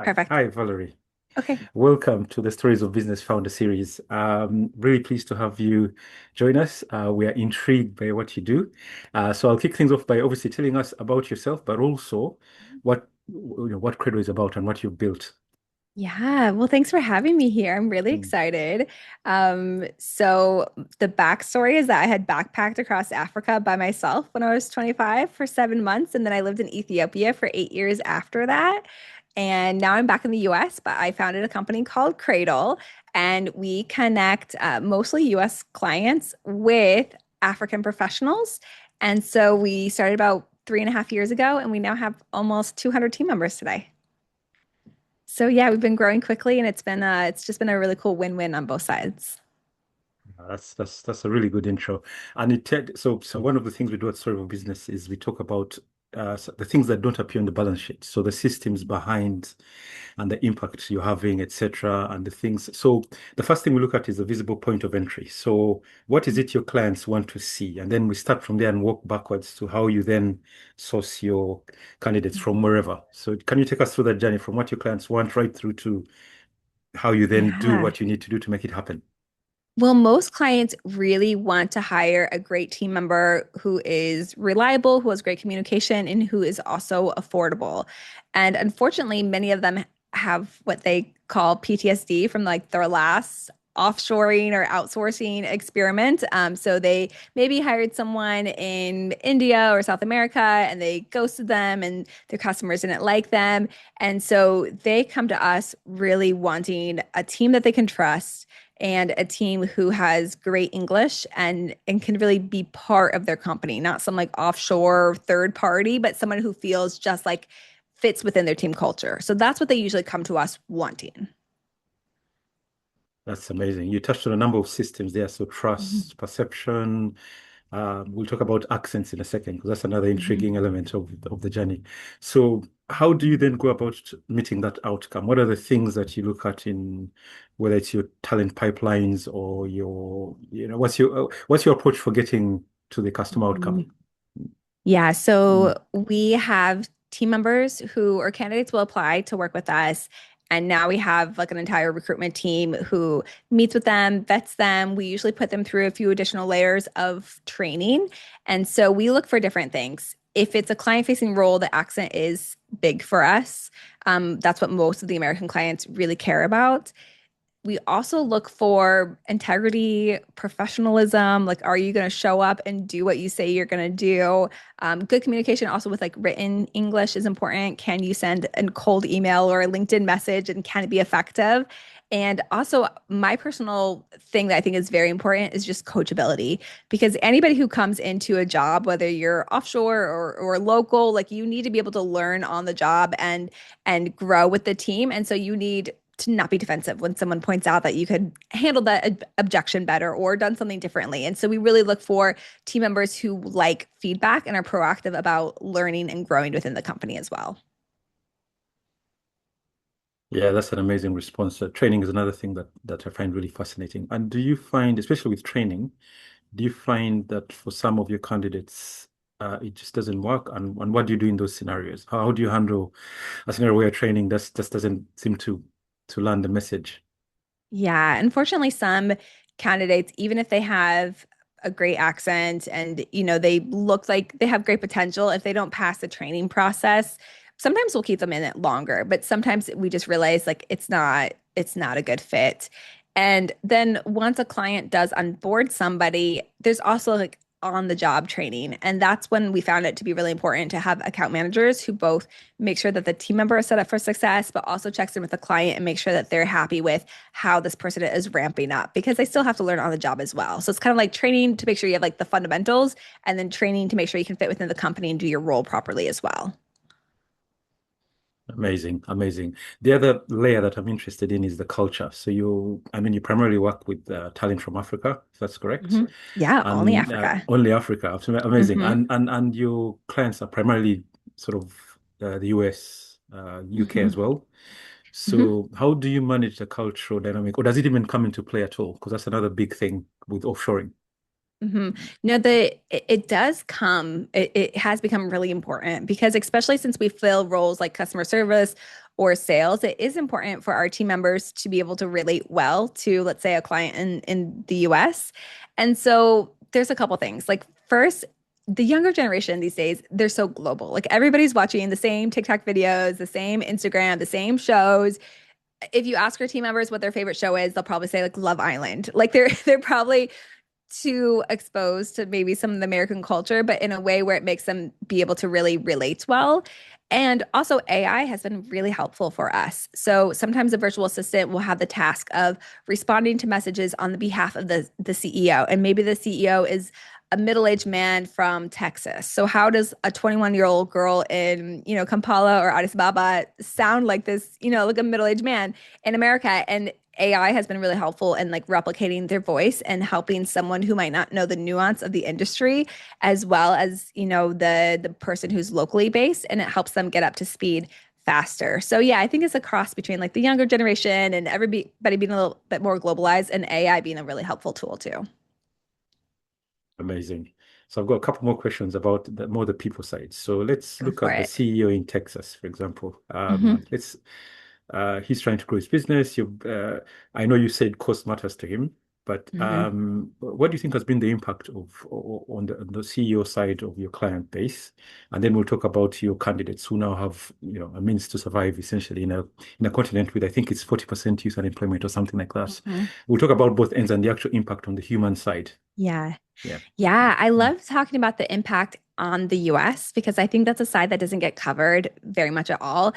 Hi, Perfect. hi, Valerie. Okay. Welcome to the Stories of Business Founder series. Really pleased to have you join us. We are intrigued by what you do. So I'll kick things off by obviously telling us about yourself, but also what Credo is about and what you've built. Yeah. Well, thanks for having me here. I'm really Mm. excited. So the backstory is that I had backpacked across Africa by myself when I was 25 for 7 months, and then I lived in Ethiopia for 8 years after that. And now I'm back in the US, but I founded a company called Cradle, and we connect mostly US clients with African professionals. And so we started about 3.5 years ago, and we now have almost 200 team members today. So yeah, we've been growing quickly and it's just been a really cool win-win on both sides. That's a really good intro. And so one of the things we do at Story of Business is we talk about the things that don't appear on the balance sheet. So the systems behind and the impact you're having, etc., and the things. So the first thing we look at is the visible point of entry. So what is it your clients want to see? And then we start from there and work backwards to how you then source your candidates from wherever. So can you take us through that journey from what your clients want right through to how you then do Yeah. what you need to do to make it happen? Well, most clients really want to hire a great team member who is reliable, who has great communication, and who is also affordable. And unfortunately, many of them have what they call PTSD from like their last offshoring or outsourcing experiment. So they maybe hired someone in India or South America and they ghosted them and their customers didn't like them. And so they come to us really wanting a team that they can trust and a team who has great English and can really be part of their company, not some like offshore third party, but someone who feels just like fits within their team culture. So that's what they usually come to us wanting. That's amazing. You touched on a number of systems there. So Mhm. trust, perception. We'll talk about accents in a second because that's another Mhm. intriguing element of the journey. So how do you then go about meeting that outcome? What are the things that you look at in whether it's your talent pipelines or what's your approach for getting to the customer outcome? Mhm. Yeah, Mm. so we have team members who or candidates will apply to work with us. And now we have like an entire recruitment team who meets with them, vets them. We usually put them through a few additional layers of training. And so we look for different things. If it's a client-facing role, the accent is big for us. That's what most of the American clients really care about. We also look for integrity, professionalism. Like, are you going to show up and do what you say you're going to do? Good communication also with like written English is important. Can you send a cold email or a LinkedIn message and can it be effective? And also, my personal thing that I think is very important is just coachability because anybody who comes into a job, whether you're offshore or local, like you need to be able to learn on the job and grow with the team. And so you need to not be defensive when someone points out that you could handle that objection better or done something differently. And so we really look for team members who like feedback and are proactive about learning and growing within the company as well. Yeah, that's an amazing response. Training is another thing that I find really fascinating. And do you find, especially with training, do you find that for some of your candidates, it just doesn't work? And what do you do in those scenarios? How do you handle a scenario where training just doesn't seem to land the message? Yeah, unfortunately, some candidates, even if they have a great accent and they look like they have great potential, if they don't pass the training process, sometimes we'll keep them in it longer, but sometimes we just realize like it's not a good fit. And then once a client does onboard somebody, there's also like on the job training. And that's when we found it to be really important to have account managers who both make sure that the team member is set up for success, but also checks in with the client and make sure that they're happy with how this person is ramping up because they still have to learn on the job as well. So it's kind of like training to make sure you have like the fundamentals and then training to make sure you can fit within the company and do your role properly as well. Amazing, amazing. The other layer that I'm interested in is the culture. So you primarily work with talent from Africa, if that's correct, Mhm. Yeah, only and Africa. only Africa. Amazing. Hmm. And your clients are primarily sort of the US, UK as Hmm. well. Hmm. So how do you manage the cultural dynamic, or does it even come into play at all? Because that's another big thing with offshoring. hmm No, it does come, it has become really important because especially since we fill roles like customer service or sales, it is important for our team members to be able to relate well to, let's say, a client in the US. And so there's a couple things. Like first, the younger generation these days, they're so global. Like everybody's watching the same TikTok videos, the same Instagram, the same shows. If you ask our team members what their favorite show is, they'll probably say like Love Island. Like they're probably too exposed to maybe some of the American culture, but in a way where it makes them be able to really relate well. And also, AI has been really helpful for us. So sometimes a virtual assistant will have the task of responding to messages on the behalf of the CEO. And maybe the CEO is a middle-aged man from Texas. So how does a 21-year-old girl in, Kampala or Addis Ababa sound like this, like a middle-aged man in America? And AI has been really helpful in like replicating their voice and helping someone who might not know the nuance of the industry as well as, the person who's locally based, and it helps them get up to speed faster. So yeah, I think it's a cross between like the younger generation and everybody being a little bit more globalized and AI being a really helpful tool too. Amazing. So I've got a couple more questions about the people side. So let's Go look for at the it. CEO in Texas, for example. hmm He's trying to grow his business. I know you said cost matters to him, but hmm what do you think has been the impact on the CEO side of your client base? And then we'll talk about your candidates who now have, a means to survive essentially in a continent with, I think it's 40% youth unemployment or something like that. hmm We'll talk about both ends and the actual impact on the human side. Yeah. Yeah. Yeah, I Mm. love talking about the impact on the US because I think that's a side that doesn't get covered very much at all.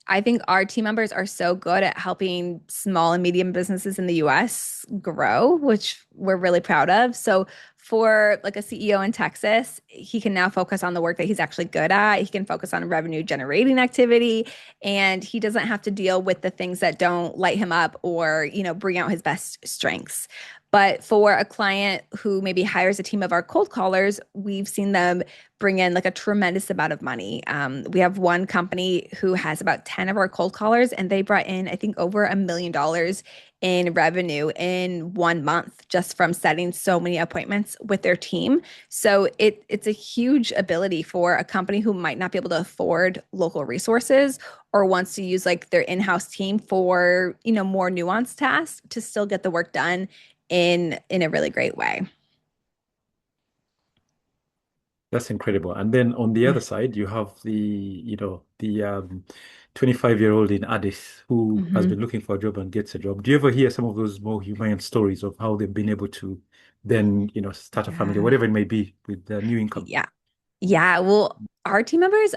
I think our team members are so good at helping small and medium businesses in the US grow, which we're really proud of. So for like a CEO in Texas, he can now focus on the work that he's actually good at. He can focus on revenue generating activity, and he doesn't have to deal with the things that don't light him up or, bring out his best strengths. But for a client who maybe hires a team of our cold callers, we've seen them bring in like a tremendous amount of money. We have one company who has about 10 of our cold callers, and they brought in, I think, over $1 million in revenue in 1 month just from setting so many appointments with their team. So it's a huge ability for a company who might not be able to afford local resources or wants to use like their in-house team for, more nuanced tasks to still get the work done in a really great way. That's incredible. And then on the other side, you have the 25-year-old in Addis who has Mhm. been looking for a job and gets a job. Do you ever hear some of those more human stories of how they've been able to then, start a family, Yeah. whatever it may be, with their new income? Yeah. Yeah, well, our team members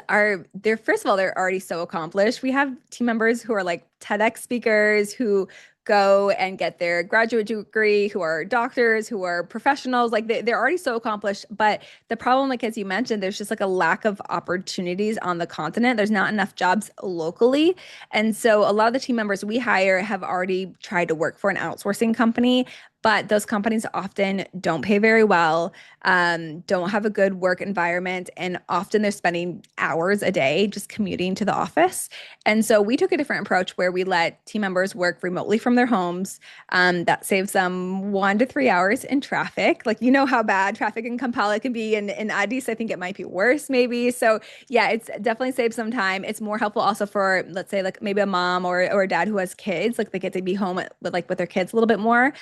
they're first of all, they're already so accomplished. We have team members who are like TEDx speakers who go and get their graduate degree, who are doctors, who are professionals. Like they're already so accomplished. But the problem, like as you mentioned, there's just like a lack of opportunities on the continent. There's not enough jobs locally. And so a lot of the team members we hire have already tried to work for an outsourcing company. But those companies often don't pay very well, don't have a good work environment, and often they're spending hours a day just commuting to the office. And so we took a different approach where we let team members work remotely from their homes. That saves them 1 to 3 hours in traffic. Like, you know how bad traffic in Kampala can be. In Addis, I think it might be worse, maybe. So, yeah, it's definitely saves some time. It's more helpful also for, let's say, like maybe a mom or a dad who has kids. Like, they get to be home with their kids a little bit more.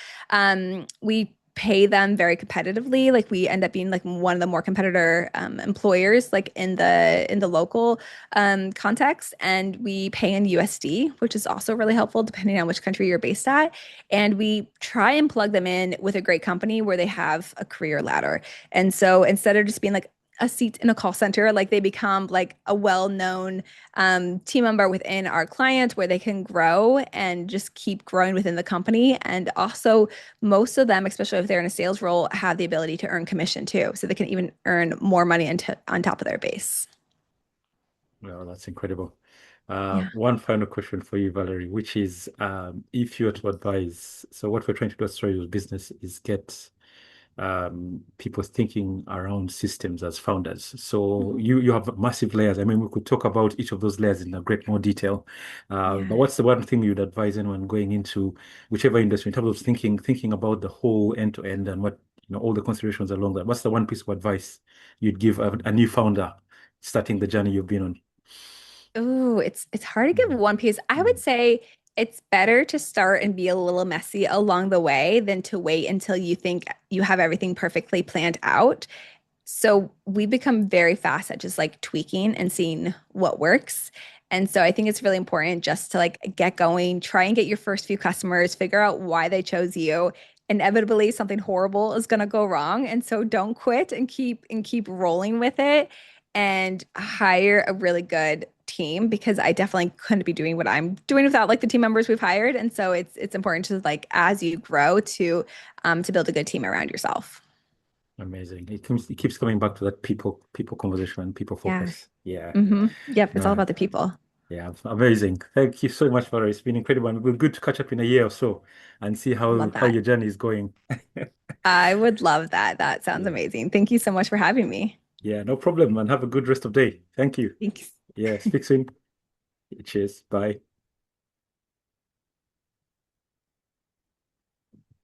We pay them very competitively. Like we end up being like one of the more competitor employers, like in the local context, and we pay in USD, which is also really helpful depending on which country you're based at. And we try and plug them in with a great company where they have a career ladder. And so instead of just being like a seat in a call center, like they become like a well-known team member within our client where they can grow and just keep growing within the company. And also, most of them, especially if they're in a sales role, have the ability to earn commission too. So they can even earn more money on top of their base. Well, that's incredible. Yeah. One final question for you, Valerie, which is if you were to advise, so what we're trying to do at Story Business is get people thinking around systems as founders. So Mhm. you have massive layers. I mean, we could talk about each of those layers in a great more detail. But Yeah. what's the one thing you'd advise anyone going into whichever industry in terms of thinking about the whole end to end and what all the considerations along that. What's the one piece of advice you'd give a new founder starting the journey you've been on? Oh, it's hard to give Mm, one piece. I would mm, say it's better to start and be a little messy along the way than to wait until you think you have everything perfectly planned out. So we become very fast at just like tweaking and seeing what works. And so I think it's really important just to like get going, try and get your first few customers, figure out why they chose you. Inevitably, something horrible is going to go wrong. And so don't quit and keep rolling with it and hire a really good team because I definitely couldn't be doing what I'm doing without like the team members we've hired. And so it's important to like as you grow to build a good team around yourself. amazing. It keeps coming back to that people conversation, people Yeah. focus. Yeah. Yep, it's all No, about the people. yeah, amazing. Thank you so much, Valerie. It's been incredible. And we're good to catch up in a year or so and see how Love how that. your journey is going. I would love that. That sounds Yeah. amazing. Thank you so much for having me. Yeah, no problem, and have a good rest of day. Thank you. Thanks. Yeah, speak soon. Cheers. Bye.